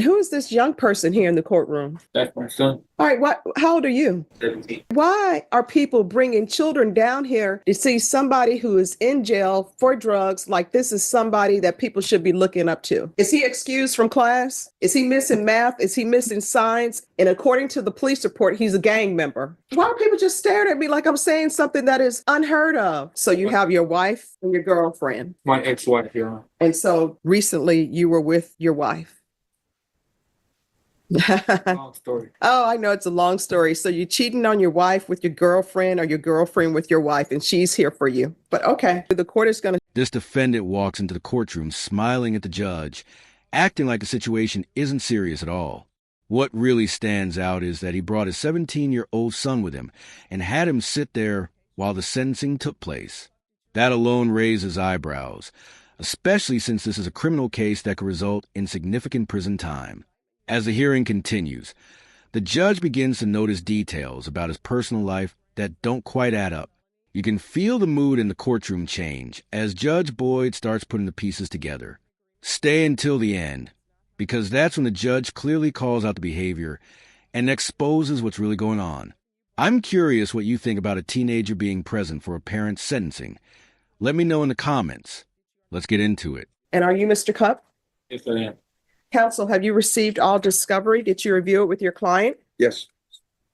Who is this young person here in the courtroom? That's my son. All right, how old are you? 17. Why are people bringing children down here to see somebody who is in jail for drugs like this is somebody that people should be looking up to? Is he excused from class? Is he missing math? Is he missing science? And according to the police report, he's a gang member. Why are people just staring at me like I'm saying something that is unheard of? So you have your wife and your girlfriend. My ex-wife, Your Honor. And so recently you were with your wife. Long story. Oh, I know it's a long story. So you're cheating on your wife with your girlfriend or your girlfriend with your wife, and she's here for you. But okay, the court is going to. This defendant walks into the courtroom smiling at the judge, acting like the situation isn't serious at all. What really stands out is that he brought his 17-year-old son with him and had him sit there while the sentencing took place. That alone raises eyebrows, especially since this is a criminal case that could result in significant prison time. As the hearing continues, the judge begins to notice details about his personal life that don't quite add up. You can feel the mood in the courtroom change as Judge Boyd starts putting the pieces together. Stay until the end, because that's when the judge clearly calls out the behavior and exposes what's really going on. I'm curious what you think about a teenager being present for a parent's sentencing. Let me know in the comments. Let's get into it. And are you Mr. Cupp? Yes, I am. Counsel, have you received all discovery? Did you review it with your client? Yes.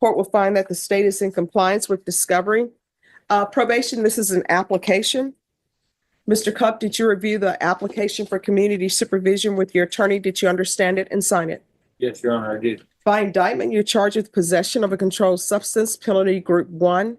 Court will find that the state is in compliance with discovery. Probation, this is an application. Mr. Cupp, did you review the application for community supervision with your attorney? Did you understand it and sign it? Yes, Your Honor, I did. By indictment, you're charged with possession of a controlled substance, penalty group 1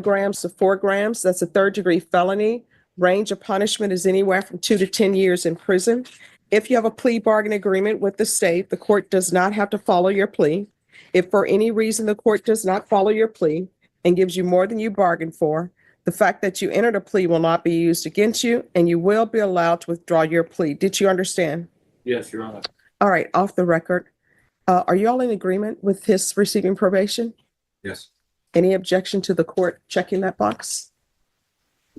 grams to 4 grams. That's a third-degree felony. Range of punishment is anywhere from 2 to 10 years in prison. If you have a plea bargain agreement with the state, the court does not have to follow your plea. If for any reason the court does not follow your plea and gives you more than you bargained for, the fact that you entered a plea will not be used against you, and you will be allowed to withdraw your plea. Did you understand? Yes, Your Honor. All right, off the record. Are you all in agreement with his receiving probation? Yes. Any objection to the court checking that box?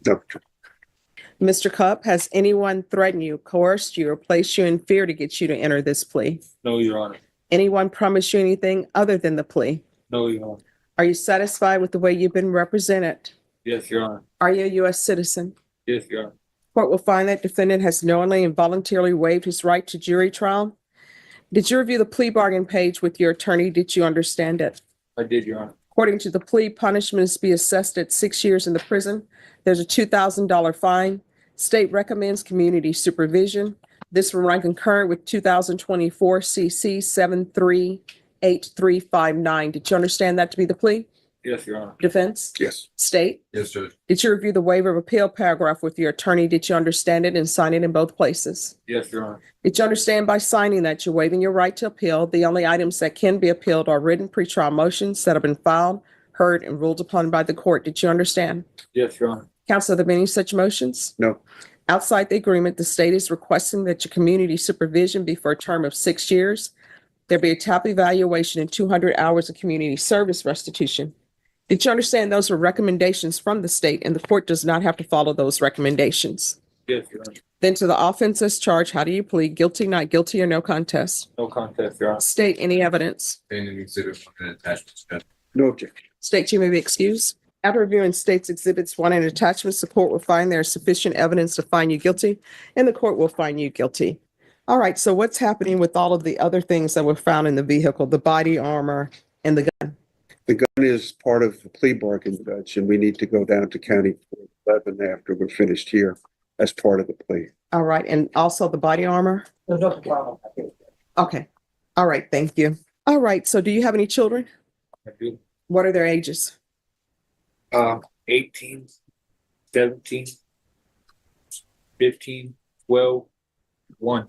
No. Mr. Cupp, has anyone threatened you, coerced you, or placed you in fear to get you to enter this plea? No, Your Honor. Anyone promised you anything other than the plea? No, Your Honor. Are you satisfied with the way you've been represented? Yes, Your Honor. Are you a U.S. citizen? Yes, Your Honor. Court will find that defendant has knowingly and voluntarily waived his right to jury trial. Did you review the plea bargain page with your attorney? Did you understand it? I did, Your Honor. According to the plea, punishment is to be assessed at 6 years in the prison. There's a $2,000 fine. State recommends community supervision. This will run concurrent with 2024 CC 738359. Did you understand that to be the plea? Yes, Your Honor. Defense? Yes. State? Yes, Judge. Did you review the waiver of appeal paragraph with your attorney? Did you understand it and sign it in both places? Yes, Your Honor. Did you understand by signing that you're waiving your right to appeal? The only items that can be appealed are written pretrial motions that have been filed, heard, and ruled upon by the court. Did you understand? Yes, Your Honor. Counsel, are there any such motions? No. Outside the agreement, the state is requesting that your community supervision be for a term of 6 years. There be a TAP evaluation and 200 hours of community service restitution. Did you understand those were recommendations from the state and the court does not have to follow those recommendations? Yes, Your Honor. Then to the offenses charged, how do you plead? Guilty, not guilty, or no contest? No contest, Your Honor. State any evidence. Any exhibit and attachments, Judge. No objection. State you may be excused. After reviewing state's exhibits 1 and attachments, the court will find there is sufficient evidence to find you guilty, and the court will find you guilty. All right, so what's happening with all of the other things that were found in the vehicle, the body armor and the gun? The gun is part of the plea bargain, Judge, and we need to go down to County 11 after we're finished here as part of the plea. All right, and also the body armor? There's no problem. Okay. All right, thank you. All right, so do you have any children? I do. What are their ages? 18, 17, 15, 12, 1.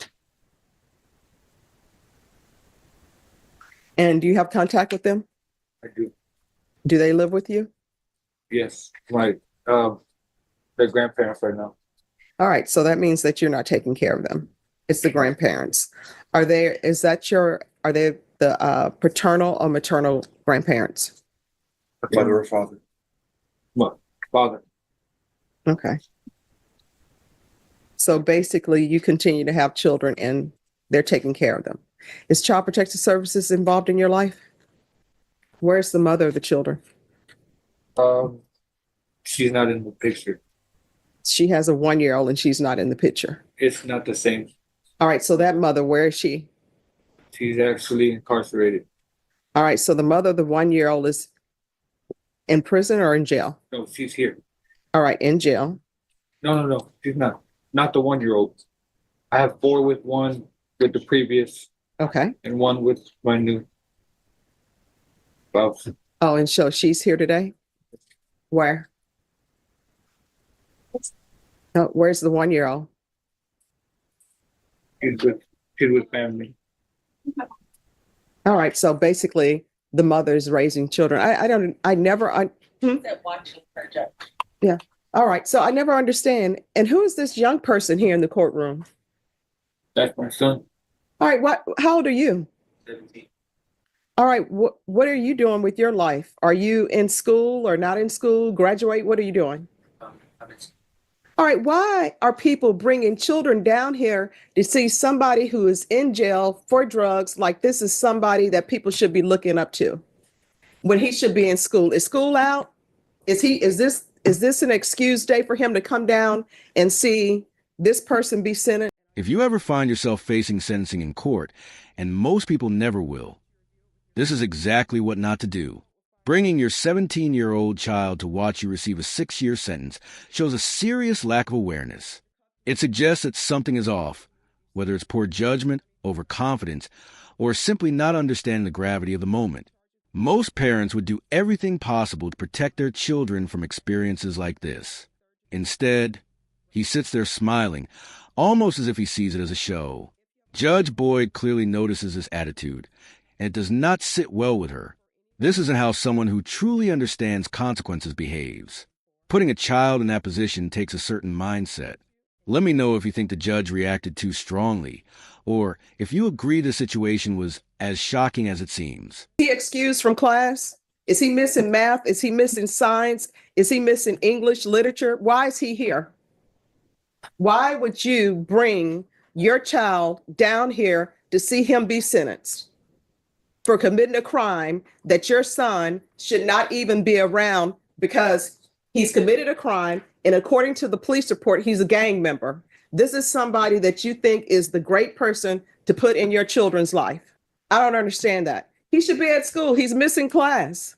And do you have contact with them? I do. Do they live with you? Yes. My their grandparents right now. All right, so that means that you're not taking care of them. It's the grandparents. Are they the paternal or maternal grandparents? Mother or father? Father. Okay. So basically you continue to have children and they're taking care of them. Is Child Protective Services involved in your life? Where's the mother of the children? She's not in the picture. She has a 1-year-old and she's not in the picture. It's not the same. All right, so that mother, where is she? She's actually incarcerated. All right, so the mother of the 1-year-old is in prison or in jail? No, she's here. All right, in jail. No, she's not. Not the 1-year-old. I have 4 with one with the previous Okay. and 1 with my new spouse. Oh, and so she's here today? Where? Oh, where's the 1-year-old? She's with family. All right, so basically the mother's raising children. I never. Watching her judge. Yeah. All right, so I never understand. And who is this young person here in the courtroom? That's my son. All right, how old are you? 17. All right, what are you doing with your life? Are you in school or not in school? Graduate? What are you doing? All right, why are people bringing children down here to see somebody who is in jail for drugs like this is somebody that people should be looking up to when he should be in school? Is school out? Is this an excuse day for him to come down and see this person be sentenced? If you ever find yourself facing sentencing in court, and most people never will, this is exactly what not to do. Bringing your 17-year-old child to watch you receive a 6-year sentence shows a serious lack of awareness. It suggests that something is off, whether it's poor judgment, overconfidence, or simply not understanding the gravity of the moment. Most parents would do everything possible to protect their children from experiences like this. Instead, he sits there smiling, almost as if he sees it as a show. Judge Boyd clearly notices this attitude, and it does not sit well with her. This isn't how someone who truly understands consequences behaves. Putting a child in that position takes a certain mindset. Let me know if you think the judge reacted too strongly, or if you agree the situation was as shocking as it seems. Is he excused from class? Is he missing math? Is he missing science? Is he missing English literature? Why is he here? Why would you bring your child down here to see him be sentenced for committing a crime that your son should not even be around because he's committed a crime, and according to the police report, he's a gang member? This is somebody that you think is the great person to put in your children's life. I don't understand that. He should be at school. He's missing class.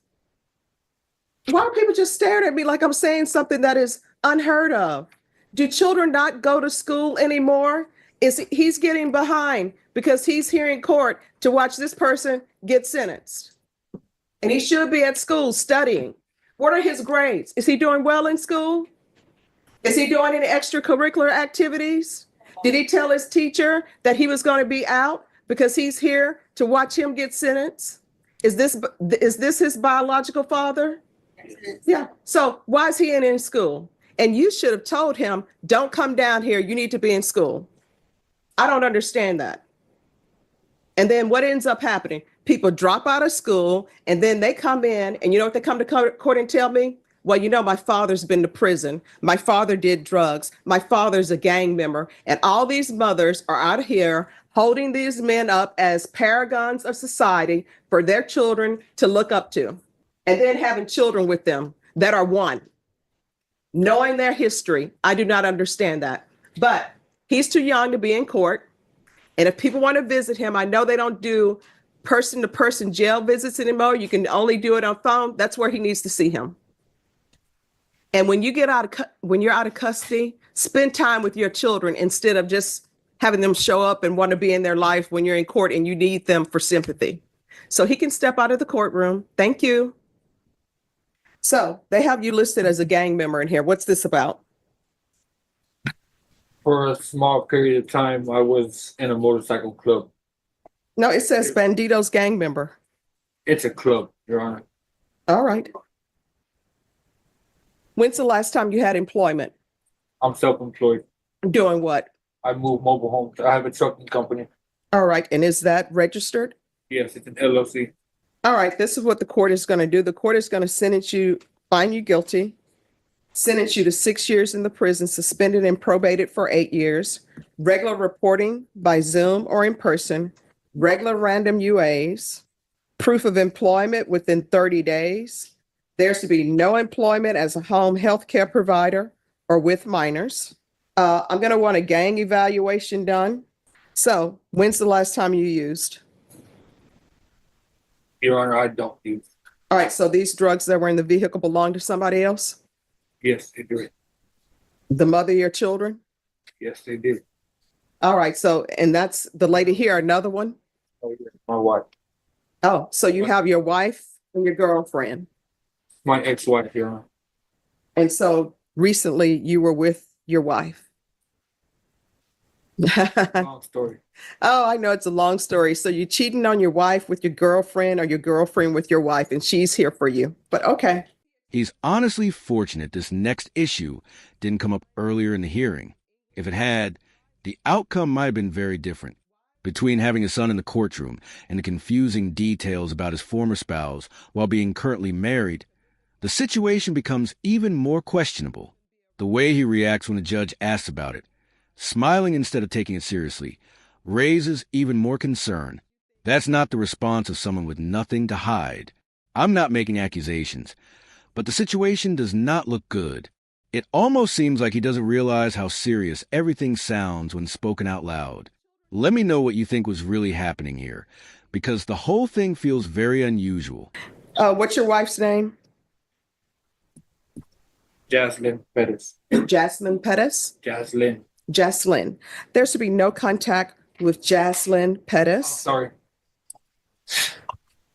Why are people just staring at me like I'm saying something that is unheard of? Do children not go to school anymore? He's getting behind because he's here in court to watch this person get sentenced. And he should be at school studying. What are his grades? Is he doing well in school? Is he doing any extracurricular activities? Did he tell his teacher that he was going to be out because he's here to watch him get sentenced? Is this his biological father? Yeah. So why is he in school? And you should have told him, don't come down here. You need to be in school. I don't understand that. And then what ends up happening? People drop out of school and then they come in, and you know what they come to court and tell me? Well, you know, my father's been to prison. My father did drugs. My father's a gang member. And all these mothers are out here holding these men up as paragons of society for their children to look up to, and then having children with them that are one. Knowing their history, I do not understand that. But he's too young to be in court. And if people want to visit him, I know they don't do person-to-person jail visits anymore. You can only do it on phone. That's where he needs to see him. And when you're out of custody, spend time with your children instead of just having them show up and want to be in their life when you're in court and you need them for sympathy. So he can step out of the courtroom. Thank you. So they have you listed as a gang member in here. What's this about? For a small period of time, I was in a motorcycle club. No, it says Bandito's gang member. It's a club, Your Honor. All right. When's the last time you had employment? I'm self-employed. Doing what? I move mobile homes. I have a trucking company. All right. And is that registered? Yes, it's an LLC. All right. This is what the court is going to do. The court is going to find you guilty, sentence you to 6 years in the prison, suspended and probated for 8 years, regular reporting by Zoom or in person, regular random UAs, proof of employment within 30 days. There's to be no employment as a home health care provider or with minors. I'm going to want a gang evaluation done. So when's the last time you used? Your Honor, I don't use. All right, so these drugs that were in the vehicle belong to somebody else? Yes, they do. The mother of your children? Yes, they do. All right, so, and that's the lady here, another one? Oh, yeah. My wife. Oh, so you have your wife and your girlfriend. My ex-wife, Your Honor. And so recently you were with your wife. Long story. Oh, I know it's a long story. So you're cheating on your wife with your girlfriend or your girlfriend with your wife, and she's here for you. But okay. He's honestly fortunate this next issue didn't come up earlier in the hearing. If it had, the outcome might have been very different. Between having a son in the courtroom and the confusing details about his former spouse while being currently married, the situation becomes even more questionable. The way he reacts when the judge asks about it, smiling instead of taking it seriously, raises even more concern. That's not the response of someone with nothing to hide. I'm not making accusations, but the situation does not look good. It almost seems like he doesn't realize how serious everything sounds when spoken out loud. Let me know what you think was really happening here, because the whole thing feels very unusual. What's your wife's name? Jaslyn Pettis. Jasmine Pettis? Jaslyn. Jaslyn. There's to be no contact with Jaslyn Pettis. Sorry.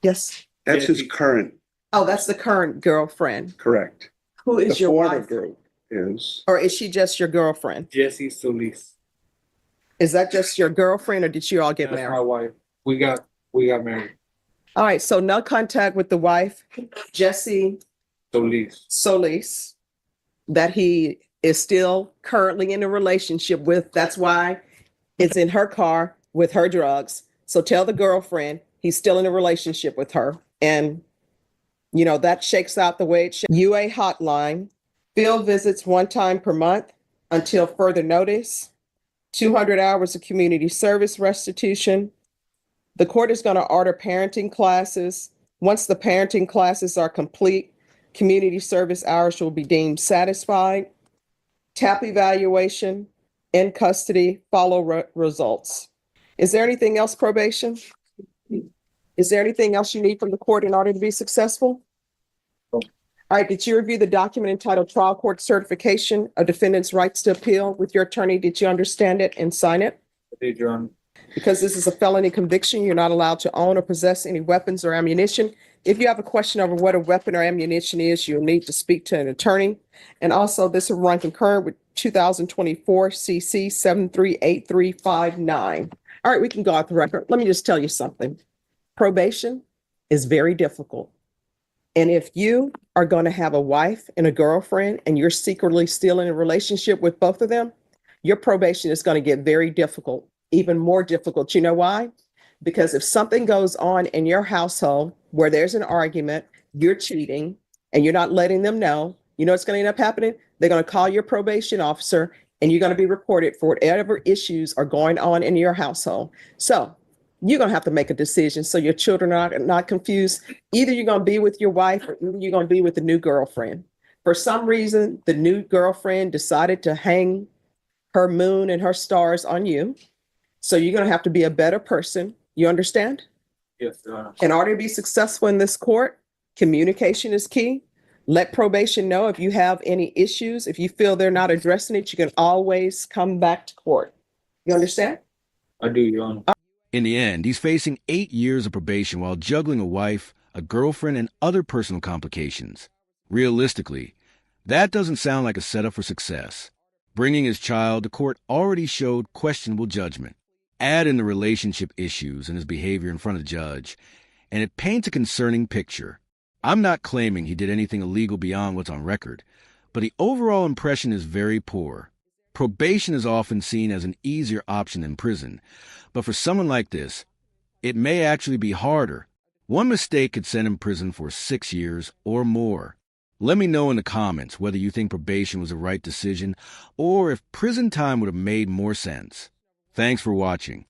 Yes. That's his current, Oh, that's the current girlfriend. correct. Who is The your former wife? girl is, Or is she just your girlfriend? Jessie Solis. Is that just your girlfriend or did you all get That's my married? wife. We got married. All right, so no contact with the wife, Jessie Solis. Solis, that he is still currently in a relationship with. That's why it's in her car with her drugs. So tell the girlfriend he's still in a relationship with her. And, you know, that shakes out the way it should. UA hotline, field visits 1 time per month until further notice, 200 hours of community service restitution. The court is going to order parenting classes. Once the parenting classes are complete, community service hours will be deemed satisfied. TAP evaluation, in custody, follow results. Is there anything else, probation? Is there anything else you need from the court in order to be successful? All right, did you review the document entitled Trial Court Certification of Defendant's Rights to Appeal with your attorney? Did you understand it and sign it? I did, Your Honor. Because this is a felony conviction, you're not allowed to own or possess any weapons or ammunition. If you have a question over what a weapon or ammunition is, you'll need to speak to an attorney. And also, this will run concurrent with 2024 CC 738359. All right, we can go off the record. Let me just tell you something. Probation is very difficult. And if you are going to have a wife and a girlfriend and you're secretly still in a relationship with both of them, your probation is going to get very difficult, even more difficult. You know why? Because if something goes on in your household where there's an argument, you're cheating, and you're not letting them know, you know what's going to end up happening? They're going to call your probation officer and you're going to be reported for whatever issues are going on in your household. So you're going to have to make a decision so your children are not confused. Either you're going to be with your wife or either you're going to be with the new girlfriend. For some reason, the new girlfriend decided to hang her moon and her stars on you. So you're going to have to be a better person. You understand? Yes, Your Honor. In order to be successful in this court, communication is key. Let probation know if you have any issues. If you feel they're not addressing it, you can always come back to court. You understand? I do, Your Honor. In the end, he's facing 8 years of probation while juggling a wife, a girlfriend, and other personal complications. Realistically, that doesn't sound like a setup for success. Bringing his child to court already showed questionable judgment. Add in the relationship issues and his behavior in front of the judge, and it paints a concerning picture. I'm not claiming he did anything illegal beyond what's on record, but the overall impression is very poor. Probation is often seen as an easier option than prison, but for someone like this, it may actually be harder. One mistake could send him to prison for 6 years or more. Let me know in the comments whether you think probation was the right decision or if prison time would have made more sense. Thanks for watching.